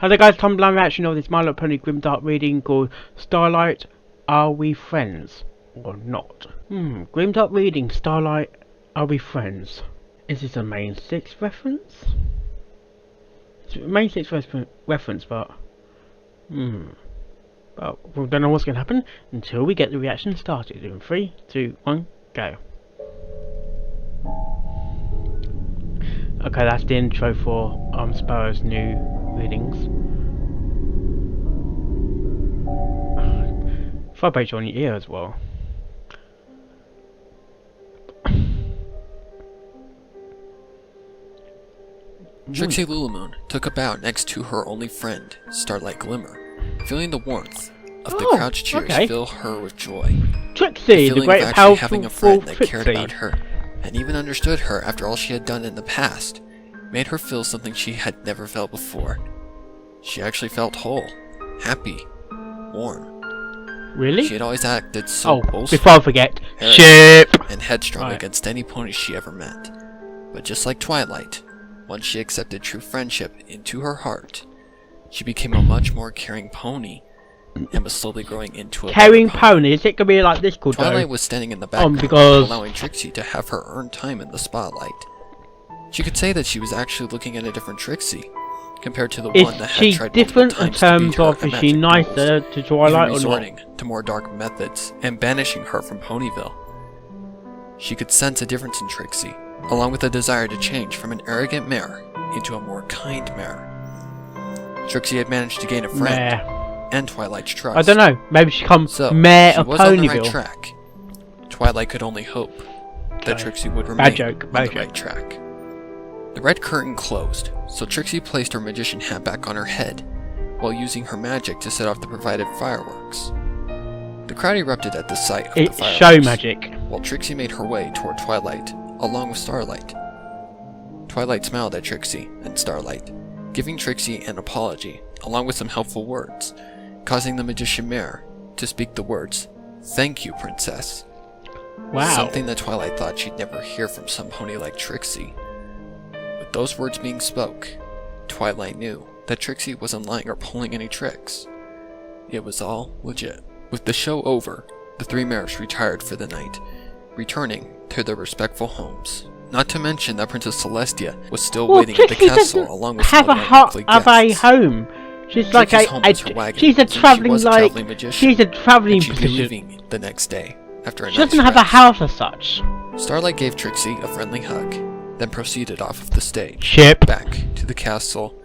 Hello guys, Tom Bland reaction of this My Little Pony Grimdark reading called Starlight, Are We Friends or Not? Grimdark reading, Starlight, Are We Friends? Is this a main 6 reference? It's a main 6 reference, but well, we don't know what's going to happen until we get the reaction started. In 3, 2, 1, go. Okay, that's the intro for Sparrow's new readings. Vibrate on your ear as well. Trixie Lulamoon took a bow next to her only friend, Starlight Glimmer, feeling the warmth of the crowd's cheers fill her with joy. Trixie, the great of powerful having a friend that Trixie. cared about her and even understood her after all she had done in the past made her feel something she had never felt before. She actually felt whole, happy, warm. Really? She had always acted so boastful, before I forget, and headstrong against any pony she ever met. But just like Twilight, once she accepted true friendship into her heart, she became a much more caring pony and was slowly growing into a caring pony. Is it gonna be like this called Twilight was standing in the background, allowing Trixie to have her earned time in the spotlight. She could say that she was actually looking at a different Trixie compared to the one that had tried multiple times to beat her at is she magic nicer duels, to Twilight even or not? resorting to more dark methods and banishing her from Ponyville. She could sense a difference in Trixie, along with a desire to change from an arrogant mare into a more kind mare. Trixie had managed to gain a friend and Twilight's trust. I don't know, maybe she becomes mayor of Ponyville. On the right Ponyville. track. Twilight could only hope that Trixie would remain on the right track. The red curtain closed, so Trixie placed her magician hat back on her head, while using her magic to set off the provided fireworks. The crowd erupted at the sight of the fireworks, show magic, while Trixie made her way toward Twilight, along with Starlight. Twilight smiled at Trixie and Starlight, giving Trixie an apology, along with some helpful words, causing the magician mare to speak the words, "Thank you, Princess." Wow. Something that Twilight thought she'd never hear from some pony like Trixie. With those words being spoke, Twilight knew that Trixie wasn't lying or pulling any tricks. It was all legit. With the show over, the 3 mares retired for the night, returning to their respectful homes. Not to mention that Princess Celestia was still waiting at the castle along with some a home. She's like she's a traveling leaving the next day after a She doesn't have a house as such. Starlight gave Trixie a friendly hug, then proceeded off of the stage, back to the castle,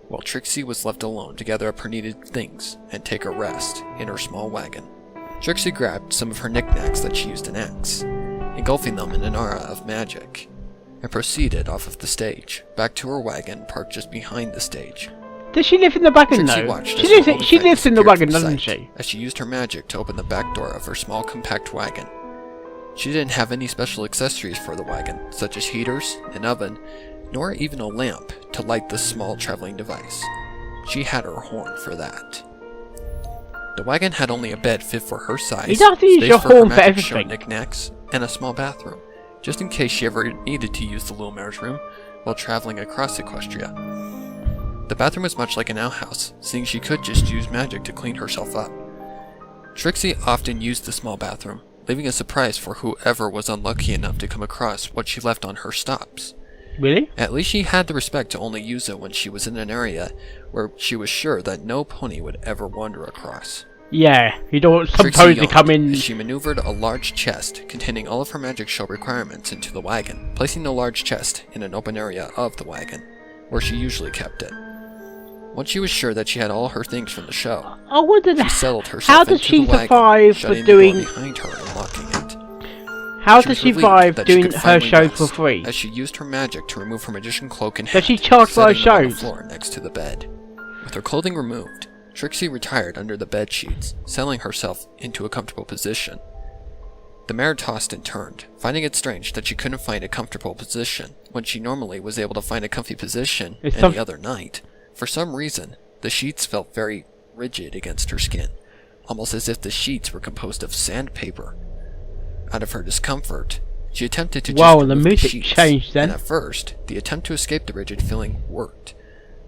while Trixie was left alone to gather up her needed things and take a rest in her small wagon. Trixie grabbed some of her knickknacks that she used in acts, engulfing them in an aura of magic, and proceeded off of the stage, back to her wagon parked just behind the stage. Does she live in the wagon Trixie though? watched She lives in the wagon, doesn't she? As she used her magic to open the back door of her small compact wagon. She didn't have any special accessories for the wagon, such as heaters, an oven, nor even a lamp to light the small traveling device. She had her horn for that. The wagon had only a bed fit for her size, you don't have to use your horn for everything, knickknacks, and a small bathroom, just in case she ever needed to use the little mare's room while traveling across Equestria. The bathroom was much like an outhouse, seeing she could just use magic to clean herself up. Trixie often used the small bathroom, leaving a surprise for whoever was unlucky enough to come across what she left on her stops. Really? At least she had the respect to only use it when she was in an area where she was sure that no pony would ever wander across. Yeah, you don't want some pony to come in. She maneuvered a large chest containing all of her magic show requirements into the wagon, placing the large chest in an open area of the wagon, where she usually kept it. Once she was sure that she had all her things from the show, she settled herself into the wagon, shutting the door behind her and locking it. How does she survive doing her show for free? As she used her magic to remove her magician cloak and hat, does she charge for her shows? On the floor next to the bed. With her clothing removed, Trixie retired under the bed sheets, settling herself into a comfortable position. The mare tossed and turned, finding it strange that she couldn't find a comfortable position when she normally was able to find a comfy position any other night. For some reason, the sheets felt very rigid against her skin, almost as if the sheets were composed of sandpaper. Out of her discomfort, she attempted to remove the sheets, changed then. And at first, the attempt to escape the rigid feeling worked.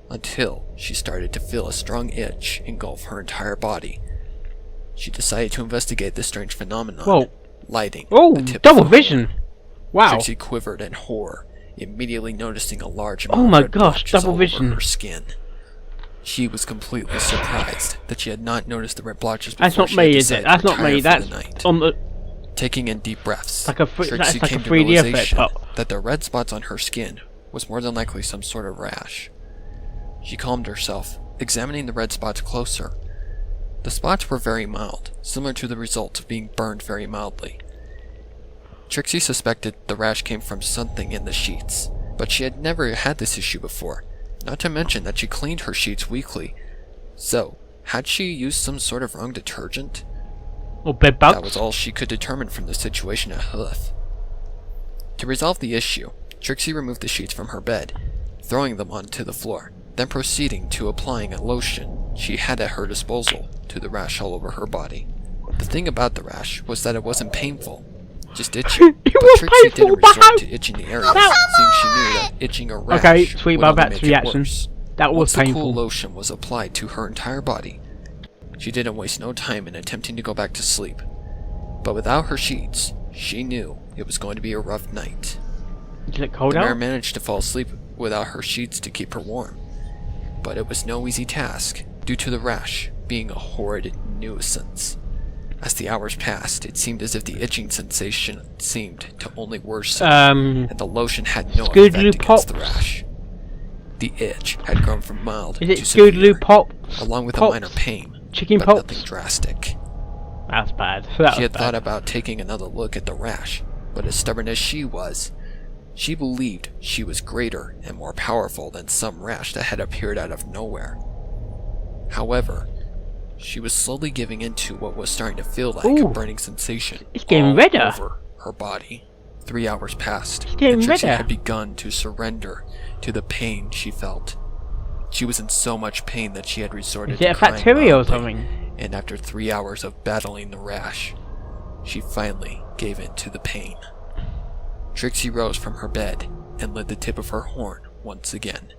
until she started to feel a strong itch engulf her entire body. She decided to investigate this strange phenomenon, Whoa. lighting Oh, the tip double of her vision. horn. Wow. Trixie quivered in horror, immediately noticing a large Oh amount my of red gosh, blotches double all over vision. her skin. She was completely surprised that she had not noticed the red blotches before That's not she had me, is it? decided That's to not retire me. for That's the night. on the Taking in deep breaths, like a Trixie that's like a came to 3D effect. realization But that the red spots on her skin was more than likely some sort of rash. She calmed herself, examining the red spots closer. The spots were very mild, similar to the result of being burned very mildly. Trixie suspected the rash came from something in the sheets, but she had never had this issue before, not to mention that she cleaned her sheets weekly. So, had she used some sort of wrong detergent? or bed bugs. That was all she could determine from the situation at Hoof. To resolve the issue, Trixie removed the sheets from her bed, throwing them onto the floor, then proceeding to applying a lotion she had at her disposal to the rash all over her body. The thing about the rash was that it wasn't painful, just itchy. It But was Trixie painful, didn't resort but to itching the area, seeing she knew that itching a rash Okay, sweet would only Babette's make it reaction. worse. That was Once the cool painful. lotion was applied to her entire body, she didn't waste no time in attempting to go back to sleep. But without her sheets, she knew it was going to be a rough night. Is it cold The mare out? managed to fall asleep without her sheets to keep her warm, but it was no easy task due to the rash being a horrid nuisance. As the hours passed, it seemed as if the itching sensation seemed to only worsen, and the lotion had no effect Scoodaloo against the Pops. rash. The itch had grown from mild Is it to severe, Scoodaloo Pops? along with Pops? a minor pain, Chicken but Pops? nothing drastic. That's bad. That She was had bad. thought about taking another look at the rash, but as stubborn as she was, she believed she was greater and more powerful than some rash that had appeared out of nowhere. However, she was slowly giving into what was starting to feel like Ooh. a burning sensation It's getting all redder. over her body. 3 hours passed, getting and Trixie redder. had begun to surrender to the pain she felt. She was in so much pain that she had resorted Is to it a crying bacteria or loudly, something? and after 3 hours of battling the rash, she finally gave in to the pain. Trixie rose from her bed and lit the tip of her horn once again,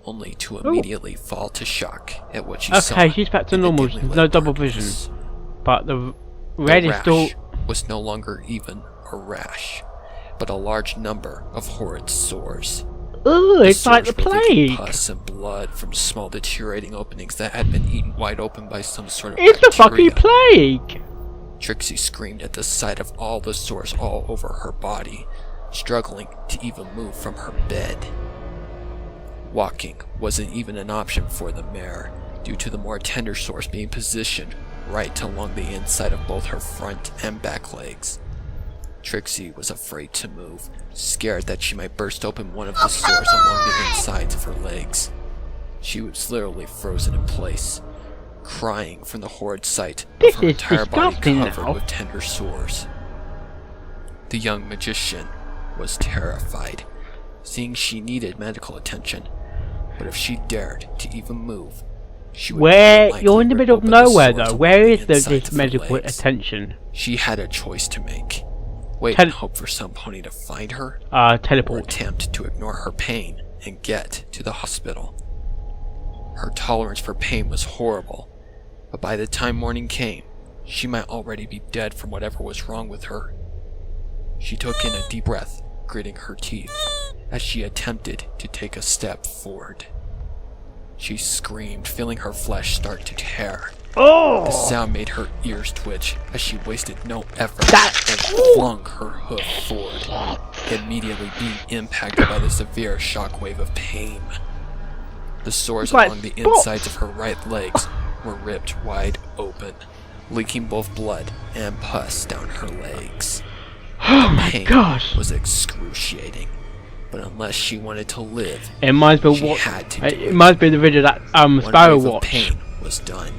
only to immediately fall to shock at what she saw. Okay, she's back to in the normal. dimly There's lit no double darkness. vision. But the The red is rash still. was no longer even a rash, but a large number of horrid sores. Ooh, The it's like the sores were leaking plague. pus and blood from small deteriorating openings that had been eaten wide open by some sort of It's the fucking bacteria. plague. Trixie screamed at the sight of all the sores all over her body, struggling to even move from her bed. Walking wasn't even an option for the mare, due to the more tender sores being positioned right along the inside of both her front and back legs. Trixie was afraid to move, scared that she might burst open one of the sores along the insides of her legs. She was literally frozen in place, crying from the horrid sight This of her is entire body disgusting covered now. with tender sores. The young magician was terrified, seeing she needed medical attention, but if she dared to even move, she would Where likely you're in the rip middle of open the nowhere sores though. along Where is insides this of her medical legs. attention? She had a choice to make. Wait Tele- and hope for some pony to find her, or Teleport. attempt to ignore her pain and get to the hospital. Her tolerance for pain was horrible, but by the time morning came, she might already be dead from whatever was wrong with her. She took in a deep breath, gritting her teeth, as she attempted to take a step forward. She screamed, feeling her flesh start to tear. The Oh! sound made her ears twitch as she wasted no effort That- and flung her hoof forward, immediately being impacted by the severe shockwave of pain. The sores Like along the spots. insides of her right legs were ripped wide open, leaking both blood and pus down her legs. Oh my Pain gosh! was excruciating, but unless she wanted to live, It reminds me of she what. had to do It it. reminds me of the video that One Sparrow wave of watched. pain was done.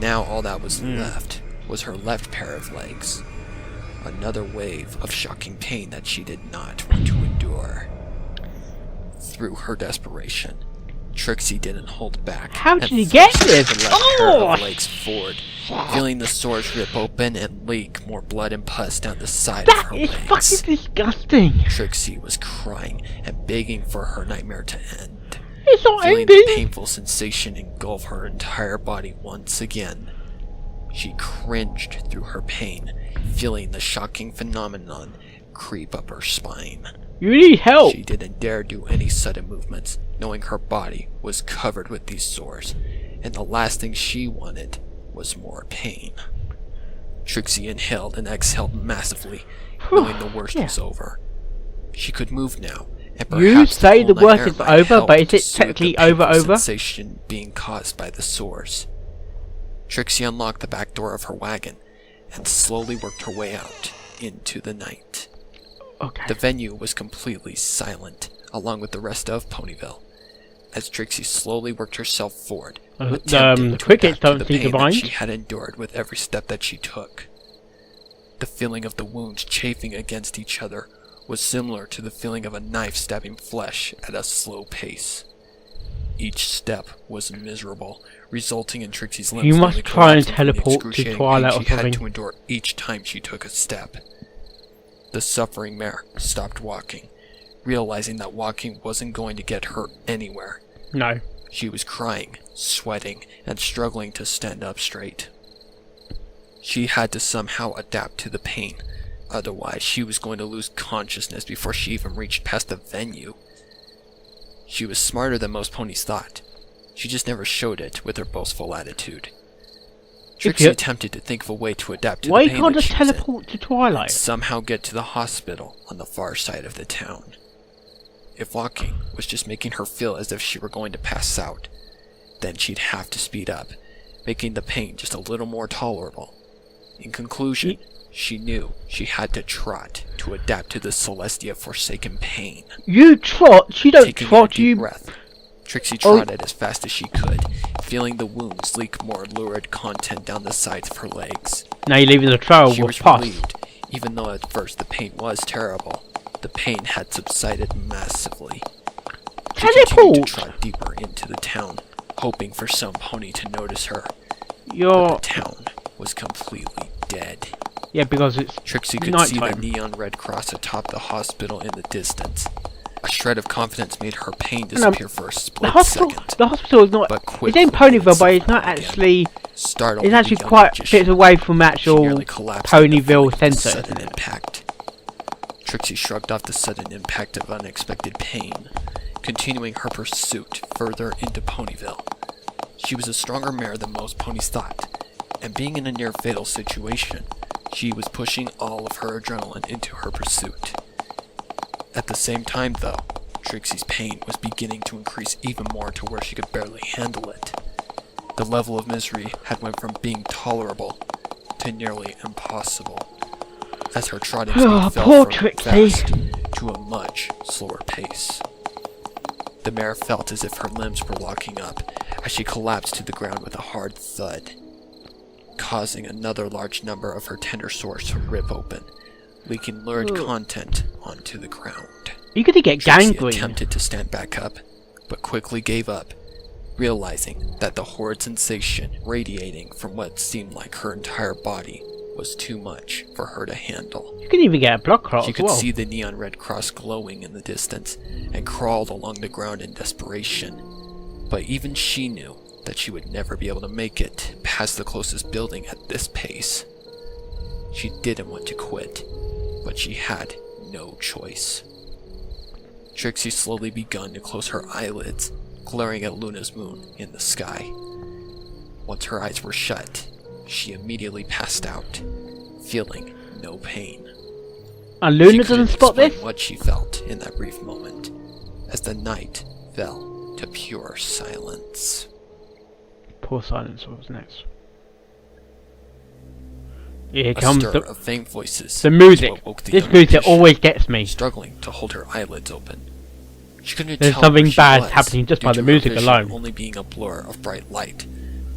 Now all that was left was her left pair of legs. Another wave of shocking pain that she did not want to endure. Through her desperation, Trixie didn't hold back. How and did you get thrust this? her left pair Oh! of legs forward, feeling the sores rip open and leak more blood and pus down the side of That her is legs. fucking disgusting. Trixie was crying and begging for her nightmare to end. It's not feeling ending. the painful sensation engulf her entire body once again. She cringed through her pain, feeling the shocking phenomenon creep up her spine. You need help. She didn't dare do any sudden movements, knowing her body was covered with these sores, and the last thing she wanted was more pain. Trixie inhaled and exhaled massively, knowing the worst was over. She could move now, and perhaps You say the cold night worst air is might over, help but is to it soothe the technically painful over? sensation being caused by the sores. Trixie unlocked the back door of her wagon and slowly worked her way out into the night. Okay. The venue was completely silent, along with the rest of Ponyville, as Trixie slowly worked herself forward, attempting the to crickets adapt to don't the seem to pain that mind. she had endured with every step that she took. The feeling of the wounds chafing against each other was similar to the feeling of a knife stabbing flesh at a slow pace. Each step was miserable, resulting in Trixie's limbs You must nearly try and collapsing from the teleport to excruciating Twilight pain or she had something. to endure each time she took a step. The suffering mare stopped walking, realizing that walking wasn't going to get her anywhere. No. She was crying, sweating, and struggling to stand up straight. She had to somehow adapt to the pain, otherwise she was going to lose consciousness before she even reached past the venue. She was smarter than most ponies thought. She just never showed it with her boastful attitude. Trixie attempted to think of a way to adapt to the Why pain can't that I she was in, teleport to and Twilight? somehow get to the hospital on the far side of the town. If walking was just making her feel as if she were going to pass out, then she'd have to speed up, making the pain just a little more tolerable. In conclusion, she knew she had to trot to adapt to the Celestia forsaken pain. You trot? You don't Taking trot, a deep you... breath, Trixie trotted as fast as she could, feeling the wounds leak more lurid content down the sides of her legs. Now you're leaving the trail She with was pus. relieved, even though at first the pain was terrible. The pain had subsided massively. She continued to Teleport! trot deeper into the town, hoping for some pony to notice her. But You're... the town was completely dead. Yeah, because it's Trixie could see the nighttime. neon red cross atop the hospital in the distance. A shred of confidence made her pain disappear for a split second. The hospital is not... But It's quickly in Ponyville, but it's suffered not again. actually... Startled, It's actually the young quite magician, bits away from she actual nearly collapsed under the Ponyville feeling of centre. sudden impact. Trixie shrugged off the sudden impact of unexpected pain, continuing her pursuit further into Ponyville. She was a stronger mare than most ponies thought, and being in a near-fatal situation, she was pushing all of her adrenaline into her pursuit. At the same time, though, Trixie's pain was beginning to increase even more to where she could barely handle it. The level of misery had went from being tolerable to nearly impossible, as her trotting speed fell poor from Trixie. fast to a much slower pace. The mare felt as if her limbs were locking up as she collapsed to the ground with a hard thud, causing another large number of her tender sores to rip open, leaking lurid content onto the ground. You're gonna get Trixie gangrene. attempted to stand back up, but quickly gave up, realizing that the horrid sensation radiating from what seemed like her entire body was too much for her to handle. You can even get a blood clot She as could well. see the neon red cross glowing in the distance and crawled along the ground in desperation. But even she knew that she would never be able to make it past the closest building at this pace. She didn't want to quit, but she had no choice. Trixie slowly begun to close her eyelids, glaring at Luna's moon in the sky. Once her eyes were shut, she immediately passed out, feeling no pain. And She Luna couldn't doesn't spot explain this? what she felt in that brief moment, as the night fell to pure silence. Poor silence. What was next? Here A comes stir the of faint voices. music. awoke the This young music magician, always gets me. struggling to hold her eyelids open. She couldn't There's tell something where she bad was happening just due by to the her music vision alone. only being a blur of bright light,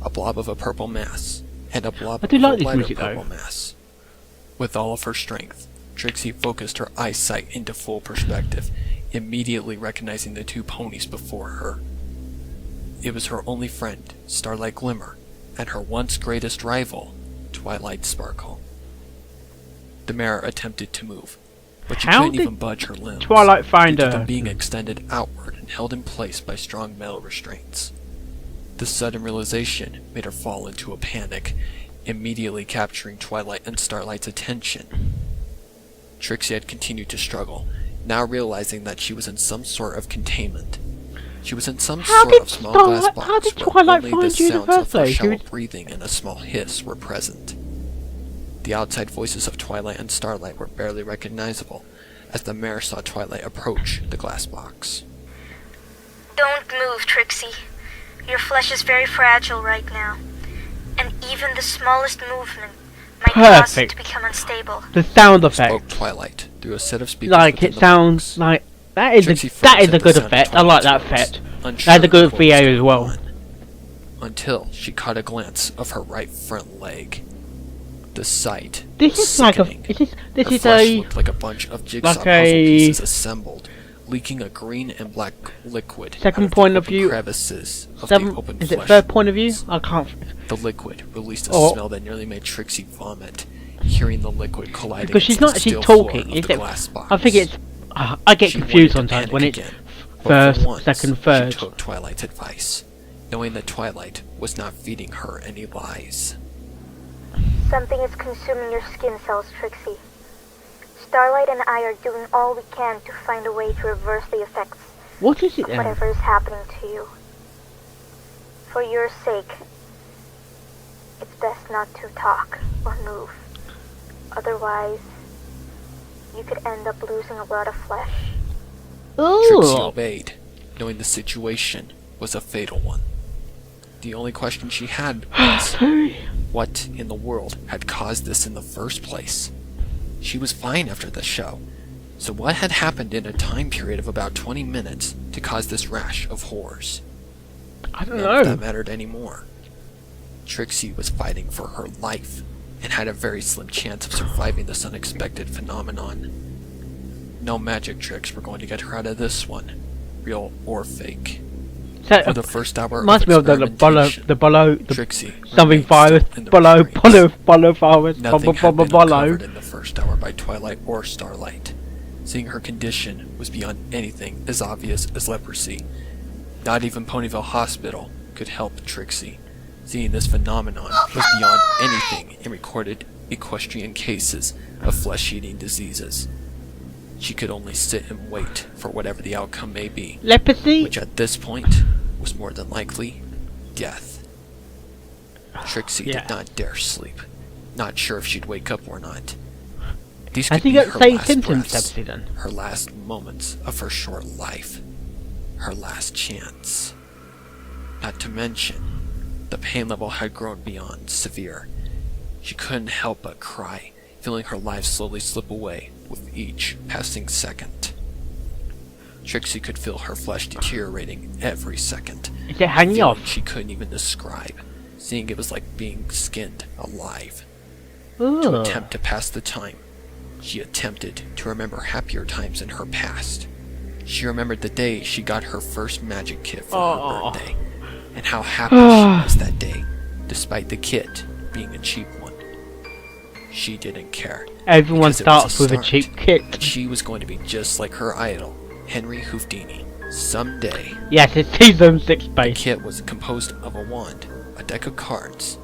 a blob of a purple mass, and a blob I do of like a this lighter music, though. purple mass. With all of her strength, Trixie focused her eyesight into full perspective, immediately recognizing the two ponies before her. It was her only friend, Starlight Glimmer, and her once greatest rival, Twilight Sparkle. The mare attempted to move, but she How couldn't did even budge her limbs Twilight find due to them her? being extended outward and held in place by strong metal restraints. The sudden realization made her fall into a panic, immediately capturing Twilight and Starlight's attention. Trixie had continued to struggle, now realizing that she was in some sort of containment. She was in some sort of small glass box how did where Twilight only find the you in the sounds first of her place? shallow breathing and a small hiss were present. The outside voices of Twilight and Starlight were barely recognizable as the mayor saw Twilight approach the glass box. Don't move, Trixie. Your flesh is very fragile right now, and even the smallest movement might cause it to become unstable. The sound effect. Spoke Twilight through a set of speakers. Like it sounds like that is a good effect. I like that effect. That's a good VA as well. Until she caught a glance of her right front leg. The sight. This is like a. This is a. Looked like a bunch of jigsaw puzzle pieces assembled, leaking a green and black liquid. Second point of view. Crevices of the open is flesh. it third point of view? I can't. The liquid released a smell that nearly made Trixie vomit. Hearing the liquid colliding because she's not actually talking. Is it? I think it's. I get confused sometimes when it's first, second, third. She took Twilight's advice, knowing that Twilight was not feeding her any lies. Something is consuming your skin cells, Trixie. Starlight and I are doing all we can to find a way to reverse the effects of whatever is happening to you. For your sake, it's best not to talk or move. Otherwise, you could end up losing a lot of flesh. Trixie obeyed, knowing the situation was a fatal one. The only question she had was, what in the world had caused this in the first place? She was fine after the show, so what had happened in a time period of about 20 minutes to cause this rash of horrors? I don't None know. of that mattered anymore. Trixie was fighting for her life, and had a very slim chance of surviving this unexpected phenomenon. No magic tricks were going to get her out of this one, real or fake. For the first hour must be the Bolo, Trixie something virus, Bolo virus, Nothing had been uncovered in the first hour by Twilight or Starlight. Seeing her condition was beyond anything as obvious as leprosy. Not even Ponyville Hospital could help Trixie. Seeing this phenomenon was beyond anything in recorded equestrian cases of flesh-eating diseases. She could only sit and wait for whatever the outcome may be, leprosy, which at this point was more than likely death. Trixie did not dare sleep, not sure if she'd wake up or not. These could be her last breaths, her last moments of her short life, her last chance. Not to mention, the pain level had grown beyond severe. She couldn't help but cry, feeling her life slowly slip away with each passing second. Trixie could feel her flesh deteriorating every second. Is it hanging off? She couldn't even describe, seeing it was like being skinned alive. Ugh. To attempt to pass the time, she attempted to remember happier times in her past. She remembered the day she got her first magic kit for her birthday, and how happy she was that day, despite the kit being a cheap one. She didn't care. Everyone starts with a cheap kit. She was going to be just like her idol, Henry Houdini, someday. Yes, it's season 6 base. The kit was composed of a wand, a deck of cards,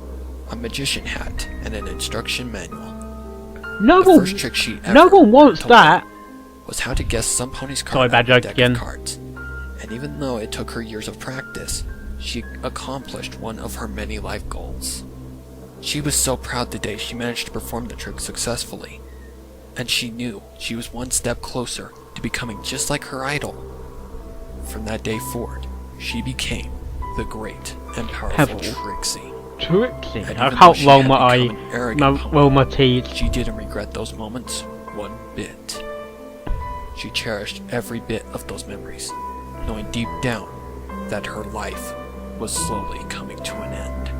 a magician hat, and an instruction manual. No the first trick she ever no one wants that. Was how to guess some pony's card Sorry, bad out of joke a deck again. of cards. And even though it took her years of practice, she accomplished one of her many life goals. She was so proud the day she managed to perform the trick successfully, and she knew she was one step closer to becoming just like her idol. From that day forward, she became the great and powerful Trixie. Trixie? I can't roll my eye. Roll my teeth. She didn't regret those moments one bit. She cherished every bit of those memories, knowing deep down that her life was slowly coming to an end.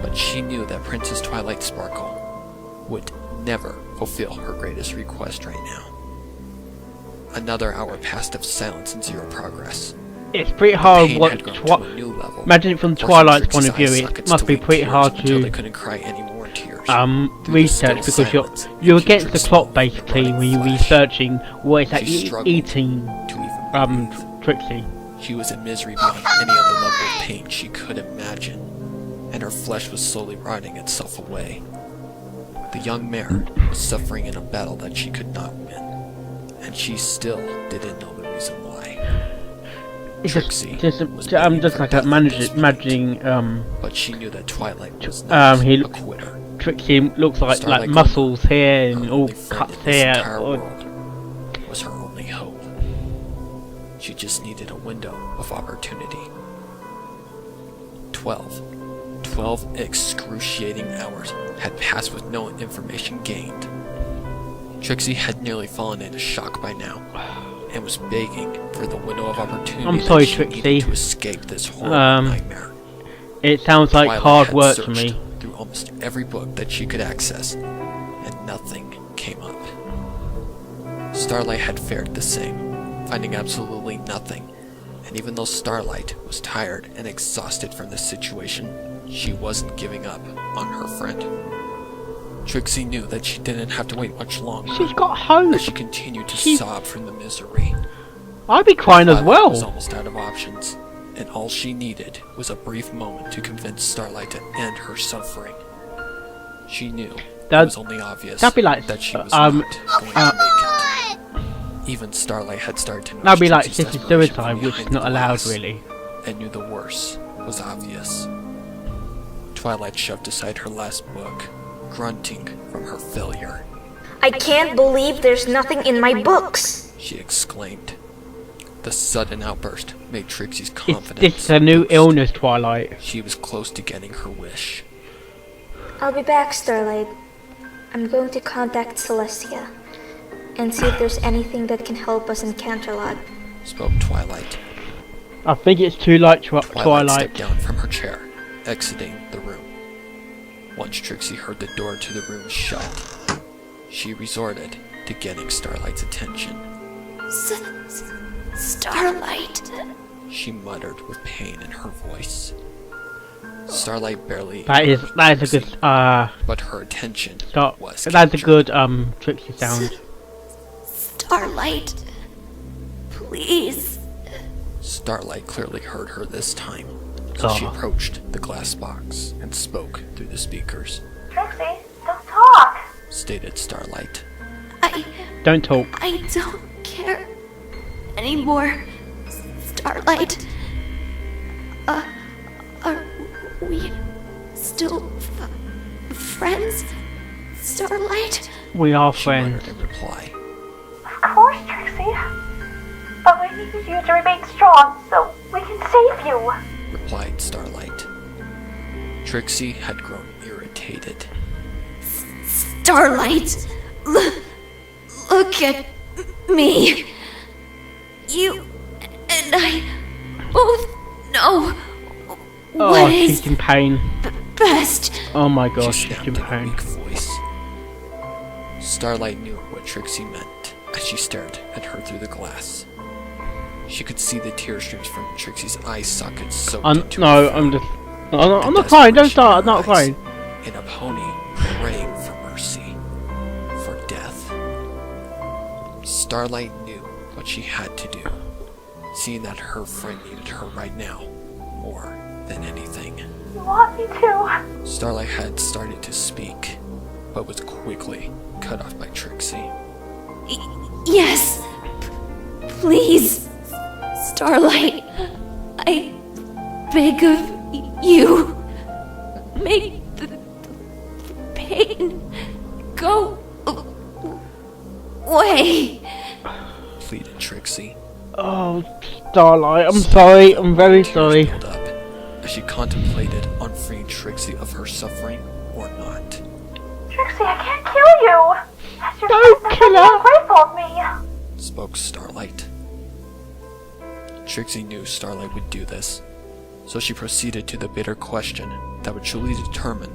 But she knew that Princess Twilight Sparkle would never fulfill her greatest request right now. Another hour passed of silence and zero progress. It's pretty hard. Imagine it from Twilight's point of view. It must be pretty hard to they couldn't cry any more tears. Research because you're against the clock basically when you're researching what it's actually eating. Trixie. She was in misery beyond any other level of pain she could imagine, and her flesh was slowly rotting itself away. The young mare was suffering in a battle that she could not win, and she still didn't know the reason why. Trixie I'm just like imagining but she knew that Twilight was not a quitter. Trixie looks like Starlight muscles here and her all only friend cuts in this here. entire world was her only hope. She just needed a window of opportunity. 12 excruciating hours had passed with no information gained. Trixie had nearly fallen into shock by now, and was begging for the window of opportunity I'm sorry, that she Trixie. needed to escape this horrible nightmare. It sounds like Twilight hard had work to searched me. through almost every book that she could access, and nothing came up. Starlight had fared the same, finding absolutely nothing, and even though Starlight was tired and exhausted from this situation, she wasn't giving up on her friend. Trixie knew that she didn't have to wait much longer, She's got hope. as she continued to sob from the misery. I'd be crying as Twilight was well. almost out of options, and all she needed was a brief moment to convince Starlight to end her suffering. She knew it was only obvious that'd be like, that she was not going to make it. Even Starlight had started to notice That'd be like Trixie's sister desperation suicide, from which is behind not the allowed glass, really. and knew the worst was obvious. Twilight shoved aside her last book, grunting from her failure. I can't believe there's nothing in my books. She exclaimed. The sudden outburst made Trixie's confidence It's a new boost. illness, Twilight. She was close to getting her wish. I'll be back, Starlight. I'm going to contact Celestia and see if there's anything that can help us in Canterlot. Spoke Twilight. I think it's too late, Twilight Twilight. stepped down from her chair, exiting the room. Once Trixie heard the door to the room shut, she resorted to getting Starlight's attention. Starlight. She muttered with pain in her voice. Starlight barely That is a Trixie, good but her attention was that's a captured. good Trixie sound. Starlight. Please. Starlight clearly heard her this time, so she Oh. approached the glass box and spoke through the speakers. Trixie, don't talk. Stated Starlight. Don't talk. I don't care anymore, Starlight. Are we still friends, Starlight? We are She friends. muttered in reply. Of course, Trixie. But we need you to remain strong so we can save you. Replied Starlight. Trixie had grown irritated. Starlight, look at me. You and I both know Oh, what she's is in pain. best. Oh my She gosh, she's snapped in in a pain. weak voice. Starlight knew what Trixie meant as she stared at her through the glass. She could see the tear streams from Trixie's eye sockets soaked into her I'm throat. just. I'm not crying. Don't start. I'm not crying. In a pony praying for mercy, for death. Starlight knew what she had to do, seeing that her friend needed her right now, more than anything. You want me to? Starlight had started to speak, but was quickly cut off by Trixie. Yes, please, Starlight. I beg of you, make the pain go away. Pleaded Trixie. Oh, Starlight, I'm sorry. I'm very Tears sorry. built up as she contemplated on freeing Trixie of her suffering or not. Trixie, I can't kill you. That's your Don't that's kill her. ungrateful of me. Spoke Starlight. Trixie knew Starlight would do this, so she proceeded to the bitter question that would truly determine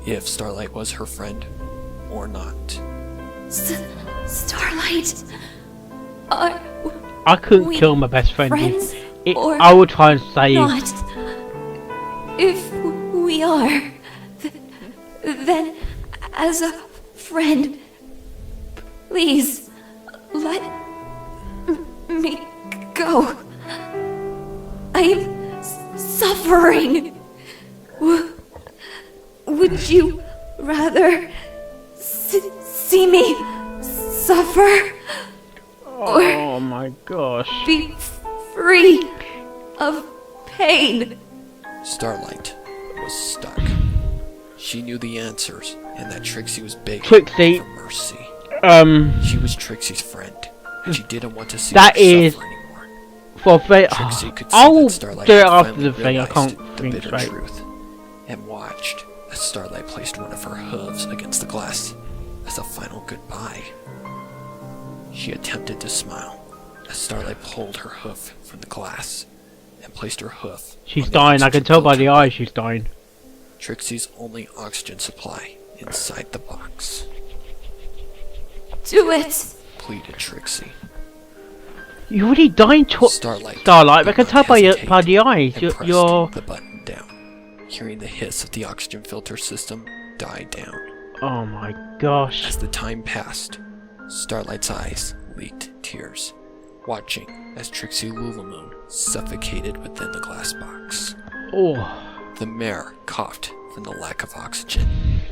if Starlight was her friend or not. Starlight, are I couldn't we kill my best friend. friends or I would try and save. not? If we are, then as a friend, please let me go. I'm suffering. Would you rather see me suffer? Oh my gosh. Be free of pain? Starlight was stuck. She knew the answers, and that Trixie was begging Trixie, for mercy. She was Trixie's friend, and she didn't want to see that her is suffer anymore. for fair. Trixie could see I'll that Starlight do it had after finally the thing. I realized can't the think bitter straight. truth, and watched as Starlight placed one of her hooves against the glass as a final goodbye. She attempted to smile as Starlight pulled her hoof from the glass and placed her hoof. She's on the dying. I can oxygen tell by filter. the eyes she's dying. Trixie's only oxygen supply inside the box. Do it. Pleaded Trixie. You're already dying. Starlight. Starlight. I did can not tell by hesitate the eyes. and pressed You're. the button down, hearing the hiss of the oxygen filter system die down. Oh my gosh. As the time passed, Starlight's eyes leaked tears, watching as Trixie Lulamoon suffocated within the glass box. Oh. The mare coughed from the lack of oxygen,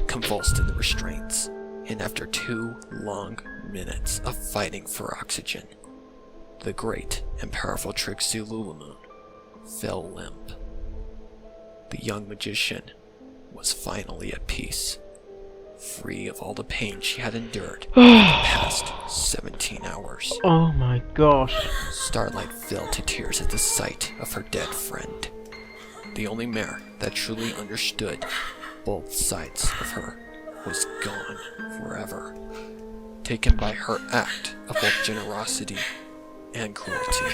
convulsed in the restraints, and after 2 long minutes of fighting for oxygen, the great and powerful Trixie Lulamoon fell limp. The young magician was finally at peace, free of all the pain she had endured for the past 17 hours. Oh my gosh. Starlight fell to tears at the sight of her dead friend. The only mare that truly understood both sides of her was gone forever, taken by her act of both generosity and cruelty.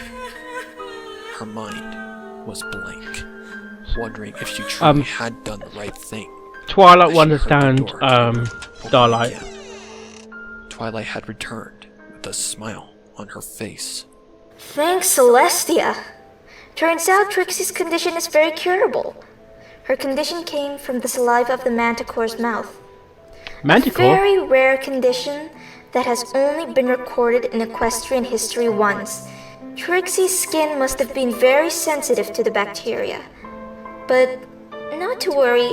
Her mind was blank, wondering if she truly had done the right thing. Twilight as will she heard the understand, door open Starlight. again. Twilight had returned with a smile on her face. Thanks, Celestia. Turns out Trixie's condition is very curable. Her condition came from the saliva of the manticore's mouth. Manticore? Very rare condition that has only been recorded in equestrian history once. Trixie's skin must have been very sensitive to the bacteria. But not to worry,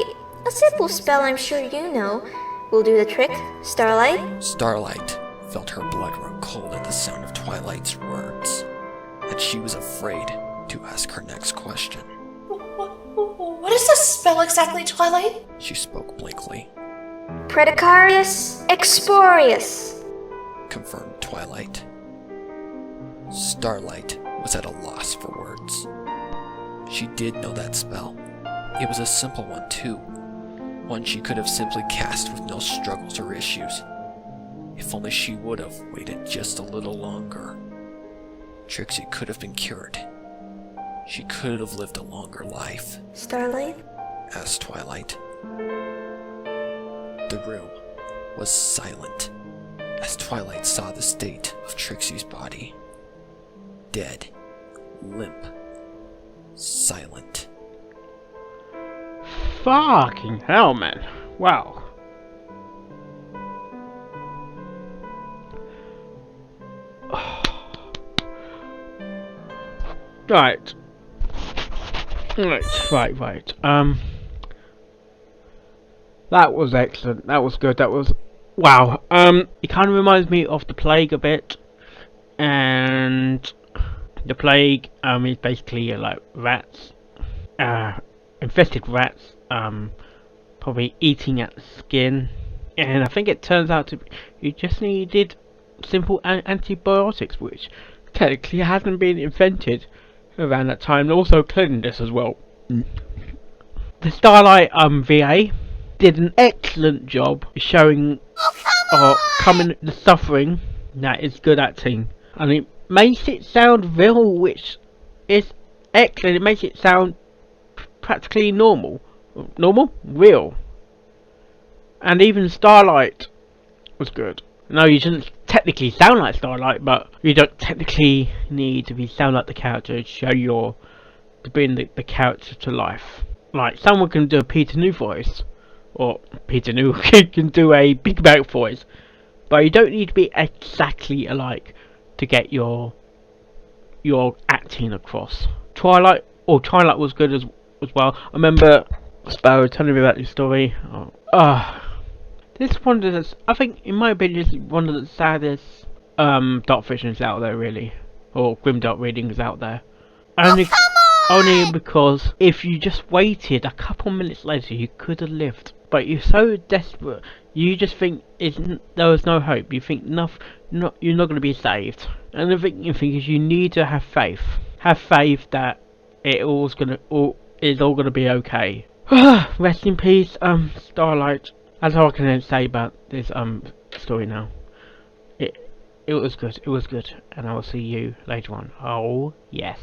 a simple spell I'm sure you know will do the trick, Starlight. Starlight felt her blood run cold at the sound of Twilight's words, and she was afraid to ask her next question. What is this spell exactly, Twilight? She spoke blankly, Predicarius Exporius. confirmed Twilight. Starlight was at a loss for words. She did know that spell. It was a simple one too, one she could have simply cast with no struggles or issues. If only she would have waited just a little longer. Trixie could have been cured. She could have lived a longer life. Starlight? Asked Twilight. The room was silent as Twilight saw the state of Trixie's body. Dead, limp, silent. Fucking hell, man. Wow. Right. Right. That was excellent. That was good. That was... Wow. It kind of reminds me of the Plague a bit. And... The Plague, is basically like rats. Infested rats. Probably eating at the skin. And I think it turns out to be... You just needed simple antibiotics, which technically hasn't been invented around that time. Also cleanliness as well. The Starlight VA did an excellent job showing the suffering. That is good acting, and it makes it sound real, which is excellent. It makes it sound practically normal, real. And even Starlight was good. No, you shouldn't technically sound like Starlight, but you don't technically need to sound like the character to show to bring the character to life. Like, someone can do a Peter New voice, or Peter New can do a Big Mouth voice, but you don't need to be exactly alike to get your acting across. Twilight Oh, Twilight was good as well. I remember Sparrow telling me about this story. This one is, I think, in my opinion, is one of the saddest dark fictions out there, really, or grimdark readings out there. Only because if you just waited a couple minutes later, you could have lived. But you're so desperate, you just think there was no hope. You think you're not going to be saved. And the thing you think is you need to have faith. Have faith that it's all gonna be okay. Rest in peace, Starlight. That's all I can say about this story now. It was good. It was good, and I will see you later on. Oh yes.